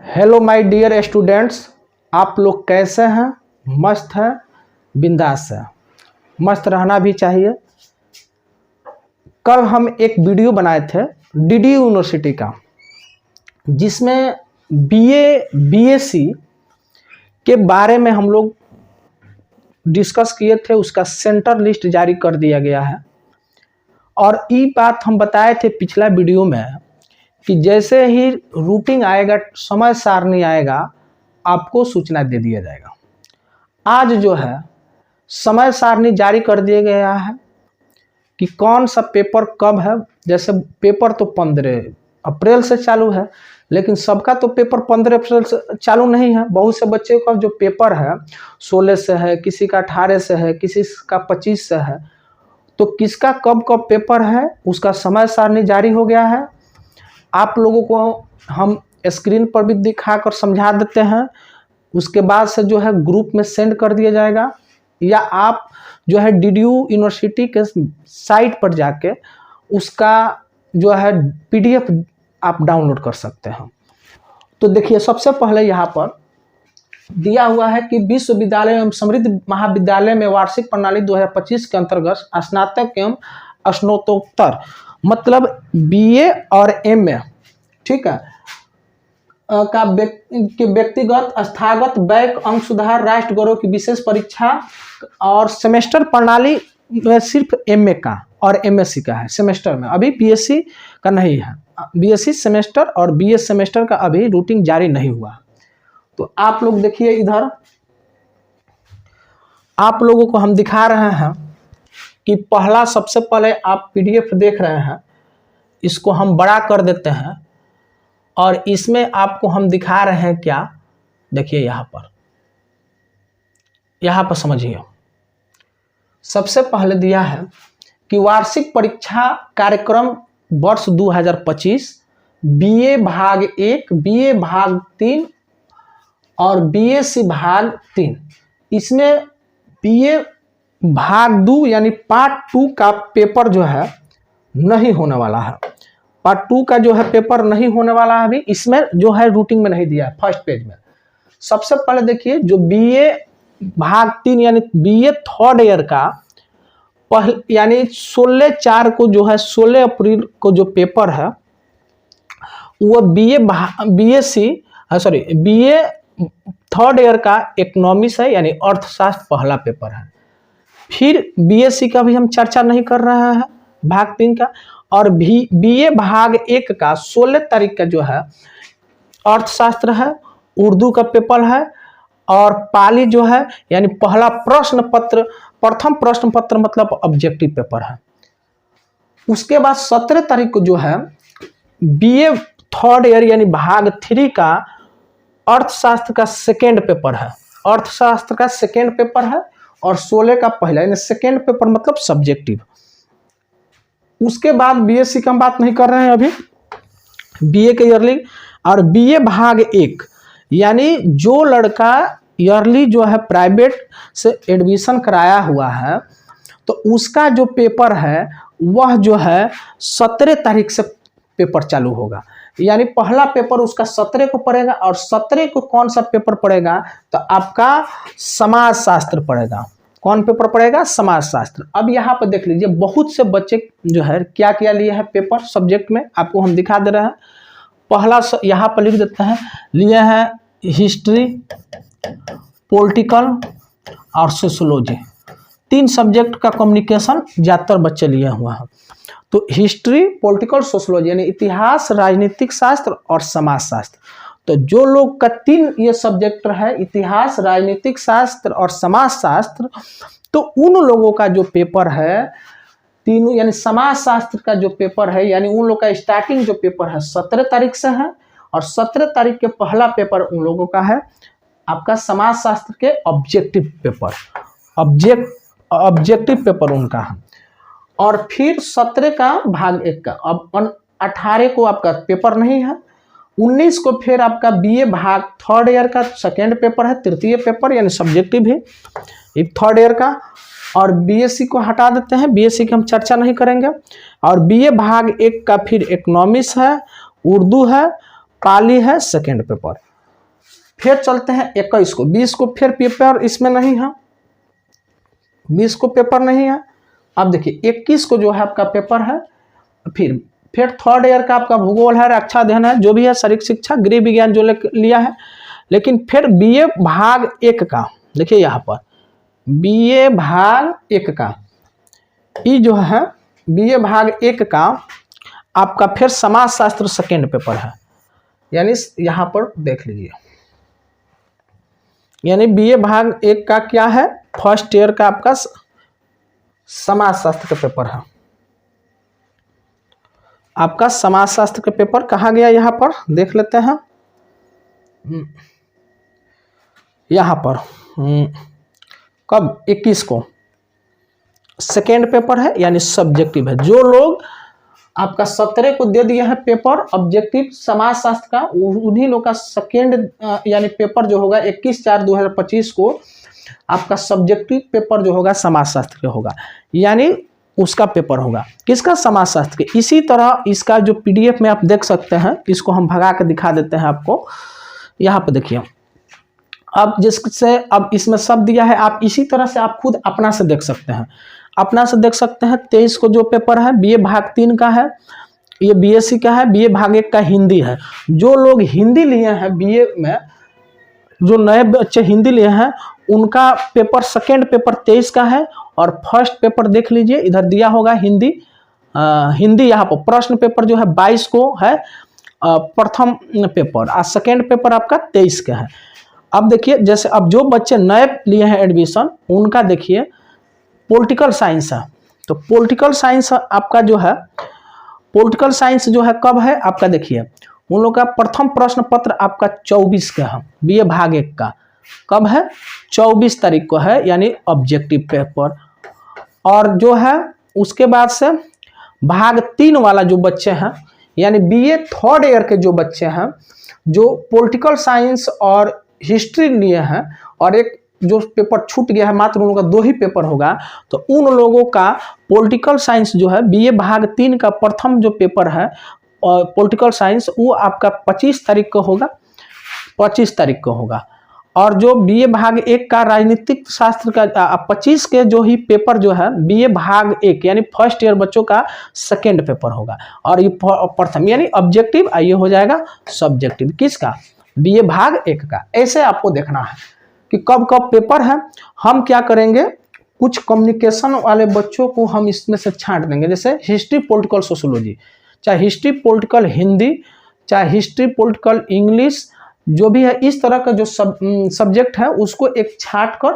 Hello my dear students, आप लोग कैसे हैं? मस्त हैं, बिंदास है, मस्त रहना भी चाहिए। कल हम एक वीडियो बनाए थे डीडी यूनिवर्सिटी का, जिसमें बीए बीएससी के बारे में हम लोग डिस्कस किए थे। उसका सेंटर लिस्ट जारी कर दिया गया है और ये बात हम बताए थे पिछला वीडियो में कि जैसे ही रूटिंग आएगा, समय सारणी आएगा, आपको सूचना दे दिया जाएगा। आज जो है समय सारणी जारी कर दिया गया है कि कौन सा पेपर कब है। जैसे पेपर तो 15 अप्रैल से चालू है, लेकिन सबका तो पेपर 15 अप्रैल से चालू नहीं है। बहुत से बच्चे का जो पेपर है 16 से है, किसी का 18 से है, किसी का 25 से है। तो किसका कब कब पेपर है उसका समय सारणी जारी हो गया है। आप लोगों को हम स्क्रीन पर भी दिखाकर समझा देते हैं। उसके बाद से जो है ग्रुप में सेंड कर दिया जाएगा, या आप जो है डीडीयू यूनिवर्सिटी के साइट पर जाके उसका जो है पीडीएफ आप डाउनलोड कर सकते हैं। तो देखिए, सबसे पहले यहाँ पर दिया हुआ है कि विश्वविद्यालय एवं समृद्ध महाविद्यालय में वार्षिक प्रणाली 2025 के अंतर्गत स्नातक एवं स्नातकोत्तर मतलब बीए और एमए, ठीक है, का व्यक्तिगत स्थागत बैक अंक सुधार राष्ट्र गौरव की विशेष परीक्षा और सेमेस्टर प्रणाली में सिर्फ एमए का और एमएससी का है सेमेस्टर में। अभी बीएससी का नहीं है। बीएससी सेमेस्टर और बीए सेमेस्टर का अभी रूटिंग जारी नहीं हुआ। तो आप लोग देखिए, इधर आप लोगों को हम दिखा रहे हैं कि पहला, सबसे पहले आप पीडीएफ देख रहे हैं, इसको हम बड़ा कर देते हैं और इसमें आपको हम दिखा रहे हैं क्या। देखिए यहाँ पर समझिए। सबसे पहले दिया है कि वार्षिक परीक्षा कार्यक्रम वर्ष 2025 बीए भाग 1, बीए भाग 3 और बीएससी भाग 3। इसमें बीए भाग 2 यानी पार्ट 2 का पेपर जो है नहीं होने वाला है। पार्ट 2 का जो है पेपर नहीं होने वाला है। अभी इसमें जो है रूटिंग में नहीं दिया है, फर्स्ट पेज में। सबसे पहले देखिए, जो बीए भाग 3 यानी बीए थर्ड ईयर का यानी 16/4 को जो है 16 अप्रैल को जो पेपर है वो बीए थर्ड ईयर का इकोनॉमिक्स है, यानी अर्थशास्त्र पहला पेपर है। फिर बीएससी का भी हम चर्चा नहीं कर रहे हैं भाग 3 का। और बीए भाग 1 का 16 तारीख का जो है अर्थशास्त्र है, उर्दू का पेपर है और पाली जो है यानी पहला प्रश्न पत्र, प्रथम प्रश्न पत्र मतलब ऑब्जेक्टिव पेपर है। उसके बाद 17 तारीख को जो है बीए थर्ड ईयर यानी भाग 3 का अर्थशास्त्र का सेकेंड पेपर है। अर्थशास्त्र का सेकेंड पेपर है और 16 का पहला यानी सेकेंड पेपर मतलब सब्जेक्टिव। उसके बाद बीएससी का हम बात नहीं कर रहे हैं अभी, बीए के ईयरली। और बीए भाग 1 यानी जो लड़का ईयरली जो है प्राइवेट से एडमिशन कराया हुआ है, तो उसका जो पेपर है वह जो है 17 तारीख से पेपर चालू होगा। यानी पहला पेपर उसका 17 को पड़ेगा और 17 को कौन सा पेपर पड़ेगा, तो आपका समाजशास्त्र पड़ेगा। कौन पेपर पड़ेगा? समाजशास्त्र। अब यहाँ पर देख लीजिए, बहुत से बच्चे जो है क्या क्या लिए हैं पेपर सब्जेक्ट में, आपको हम दिखा दे रहे हैं। पहला यहाँ पर लिख देते हैं, लिए हैं हिस्ट्री, पॉलिटिकल और सोशोलॉजी। 3 सब्जेक्ट का कम्युनिकेशन ज़्यादातर बच्चे लिए हुआ है। तो हिस्ट्री, पॉलिटिकल, सोशोलॉजी यानी इतिहास, राजनीतिक शास्त्र और समाजशास्त्र। तो जो लोग का 3 ये सब्जेक्ट है, इतिहास, राजनीतिक शास्त्र और समाजशास्त्र, तो उन लोगों का जो पेपर है तीनों यानी समाजशास्त्र का जो पेपर है, यानी उन लोगों का स्टार्टिंग जो पेपर है 17 तारीख से है और 17 तारीख के पहला पेपर उन लोगों का है आपका समाजशास्त्र के ऑब्जेक्टिव पेपर, ऑब्जेक्टिव पेपर उनका है। और फिर 17 का भाग 1 का। अब 18 को आपका पेपर नहीं है। 19 को फिर आपका बीए भाग थर्ड ईयर का सेकेंड पेपर है, तृतीय पेपर यानी सब्जेक्टिव है एक थर्ड ईयर का। और बीएससी को हटा देते हैं, बीएससी की हम चर्चा नहीं करेंगे। और बीए भाग 1 का फिर इकोनॉमिक्स है, उर्दू है, पाली है, सेकेंड पेपर। फिर चलते हैं 21 को, 20 को फिर पेपर इसमें नहीं है, 20 को पेपर नहीं है। अब देखिए 21 को जो है आपका पेपर है, फिर थर्ड ईयर का आपका भूगोल है, रक्षा अध्ययन है, जो भी है शरीर शिक्षा गृह विज्ञान जो लिया है। लेकिन फिर बीए भाग 1 का देखिए यहाँ पर बीए भाग 1 का ये जो है बीए भाग 1 का आपका फिर समाजशास्त्र सेकेंड पेपर है, यानी यहाँ पर देख लीजिए, यानी बीए भाग 1 का क्या है, फर्स्ट ईयर का आपका समाजशास्त्र का पेपर है। आपका समाजशास्त्र का पेपर कहाँ गया, यहाँ पर देख लेते हैं, यहाँ पर कब 21 को सेकेंड पेपर है, यानी सब्जेक्टिव है। जो लोग आपका 17 को दे दिया है पेपर ऑब्जेक्टिव समाजशास्त्र का, उन्हीं लोग का सेकेंड यानी पेपर जो होगा 21/4/2025 को आपका सब्जेक्टिव पेपर जो होगा समाजशास्त्र का होगा, यानी उसका पेपर होगा किसका, समाजशास्त्र के। इसी तरह इसका जो पीडीएफ में आप देख सकते हैं, इसको हम भगा के दिखा देते हैं आपको। यहाँ पे देखिए, अब जिससे अब इसमें सब दिया है, आप इसी तरह से आप खुद अपना से देख सकते हैं, अपना से देख सकते हैं। 23 को जो पेपर है बीए भाग 3 का है, ये बीएससी का है, बीए भाग 1 का हिंदी है। जो लोग हिंदी लिए हैं बीए में, जो नए बच्चे हिंदी लिए हैं, उनका पेपर सेकेंड पेपर 23 का है, और फर्स्ट पेपर देख लीजिए इधर दिया होगा हिंदी, हिंदी यहाँ पर प्रश्न पेपर जो है 22 को है प्रथम पेपर, और सेकेंड पेपर आपका 23 का है। अब देखिए, जैसे अब जो बच्चे नए लिए हैं एडमिशन, उनका देखिए पॉलिटिकल साइंस है, तो पॉलिटिकल साइंस आपका जो है, पॉलिटिकल साइंस जो है कब है आपका, देखिए उन लोग का प्रथम प्रश्न पत्र आपका 24 का है, बीए भाग 1 का कब है, 24 तारीख को है, यानी ऑब्जेक्टिव पेपर। और जो है उसके बाद से भाग 3 वाला जो बच्चे हैं, यानी बीए थर्ड ईयर के जो बच्चे हैं, जो पॉलिटिकल साइंस और हिस्ट्री लिए हैं, और एक जो पेपर छूट गया है, मात्र उन लोगों का 2 ही पेपर होगा, तो उन लोगों का पॉलिटिकल साइंस जो है बीए भाग 3 का प्रथम जो पेपर है और पॉलिटिकल साइंस, वो आपका 25 तारीख को होगा, 25 तारीख को होगा। और जो बीए भाग 1 का राजनीतिक शास्त्र का 25 के जो ही पेपर जो है बीए भाग 1 यानी फर्स्ट ईयर बच्चों का सेकेंड पेपर होगा, और ये प्रथम यानी ऑब्जेक्टिव, ये हो जाएगा सब्जेक्टिव किसका, बीए भाग 1 का। ऐसे आपको देखना है कि कब कब पेपर है। हम क्या करेंगे, कुछ कम्युनिकेशन वाले बच्चों को हम इसमें से छांट देंगे, जैसे हिस्ट्री पॉलिटिकल सोशोलॉजी, चाहे हिस्ट्री पॉलिटिकल हिंदी, चाहे हिस्ट्री पॉलिटिकल इंग्लिश, जो भी है इस तरह का जो सब्जेक्ट है उसको एक छाट कर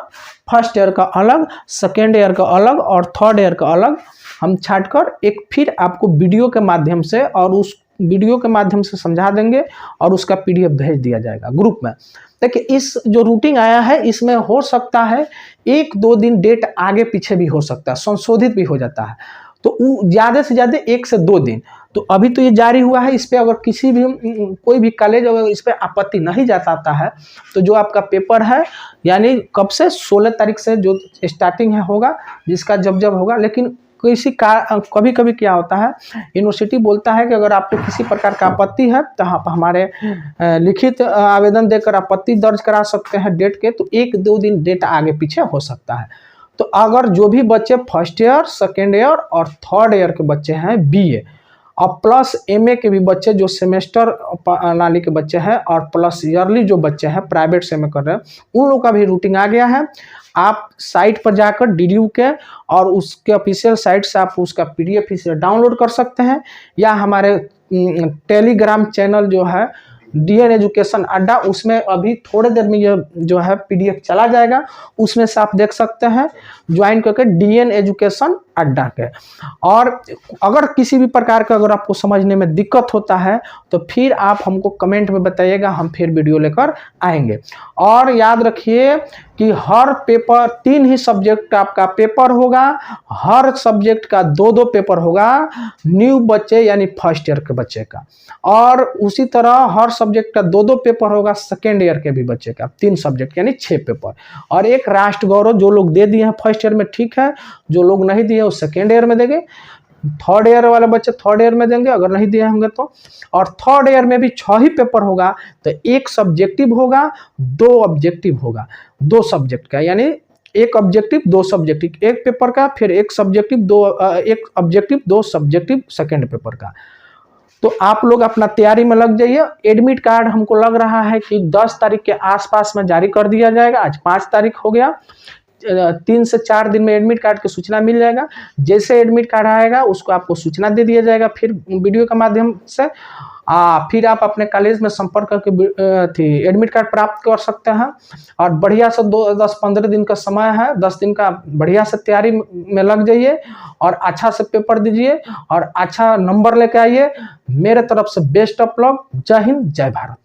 फर्स्ट ईयर का अलग, सेकेंड ईयर का अलग और थर्ड ईयर का अलग हम छाट कर एक फिर आपको वीडियो के माध्यम से, और उस वीडियो के माध्यम से समझा देंगे और उसका पीडीएफ भेज दिया जाएगा ग्रुप में। देखिए इस जो रूटिंग आया है इसमें हो सकता है 1-2 दिन डेट आगे पीछे भी हो सकता है, संशोधित भी हो जाता है, तो ज़्यादा से ज़्यादा 1 से 2 दिन। तो अभी तो ये जारी हुआ है, इस पर अगर किसी भी कोई भी कॉलेज अगर इस पर आपत्ति नहीं जताता है, तो जो आपका पेपर है यानी कब से 16 तारीख से जो स्टार्टिंग है होगा, जिसका जब होगा। लेकिन किसी का कभी कभी क्या होता है, यूनिवर्सिटी बोलता है कि अगर आपको किसी प्रकार का आपत्ति है तो आप हमारे लिखित आवेदन देकर आपत्ति दर्ज करा सकते हैं डेट के, तो 1-2 दिन डेट आगे पीछे हो सकता है। तो अगर जो भी बच्चे फर्स्ट ईयर, सेकेंड ईयर और थर्ड ईयर के बच्चे हैं बीए, और प्लस एमए के भी बच्चे जो सेमेस्टर प्रणाली के बच्चे हैं, और प्लस ईयरली जो बच्चे हैं प्राइवेट से एमए कर रहे हैं, उन लोगों का भी रूटिंग आ गया है। आप साइट पर जाकर डीडीयू के और उसके ऑफिशियल साइट से आप उसका पीडीएफ इसे डाउनलोड कर सकते हैं, या हमारे टेलीग्राम चैनल जो है डीएन एजुकेशन अड्डा, उसमें अभी थोड़े देर में ये जो है पीडीएफ चला जाएगा, उसमें से आप देख सकते हैं ज्वाइन करके डीएन एजुकेशन अड्डा के। और अगर किसी भी प्रकार का अगर आपको समझने में दिक्कत होता है तो फिर आप हमको कमेंट में बताइएगा, हम फिर वीडियो लेकर आएंगे। और याद रखिए कि हर पेपर 3 ही सब्जेक्ट का आपका पेपर होगा, हर सब्जेक्ट का 2-2 पेपर होगा, न्यू बच्चे यानी फर्स्ट ईयर के बच्चे का, और उसी तरह हर सब्जेक्ट का 2-2 पेपर होगा सेकेंड ईयर के भी बच्चे का, 3 सब्जेक्ट यानी 6 पेपर, और एक राष्ट्र गौरव। जो लोग दे दिए हैं फर्स्ट ईयर में ठीक है, जो लोग नहीं दिए वो सेकेंड ईयर में देंगे। थर्ड ईयर वाले बच्चे थर्ड ईयर में देंगे अगर नहीं दिए होंगे तो। और थर्ड ईयर में भी 6 ही पेपर होगा, तो एक सब्जेक्टिव होगा, 2 ऑब्जेक्टिव होगा, 2 सब्जेक्ट का, यानी एक ऑब्जेक्टिव 2 सब्जेक्टिव, एक पेपर का, फिर एक सब्जेक्टिव 2 एक ऑब्जेक्टिव 2 सब्जेक्टिव सेकेंड पेपर का। तो आप लोग अपना तैयारी में लग जाइए। एडमिट कार्ड हमको लग रहा है कि 10 तारीख के आसपास में जारी कर दिया जाएगा। आज 5 तारीख हो गया, 3 से 4 दिन में एडमिट कार्ड की सूचना मिल जाएगा। जैसे एडमिट कार्ड आएगा उसको आपको सूचना दे दिया जाएगा, फिर वीडियो के माध्यम से फिर आप अपने कॉलेज में संपर्क करके एडमिट कार्ड प्राप्त कर सकते हैं। और बढ़िया से 10-15 दिन का समय है, 10 दिन का बढ़िया से तैयारी में लग जाइए और अच्छा से पेपर दीजिए और अच्छा नंबर लेके आइए। मेरे तरफ से बेस्ट ऑफ लक। जय हिंद, जय भारत।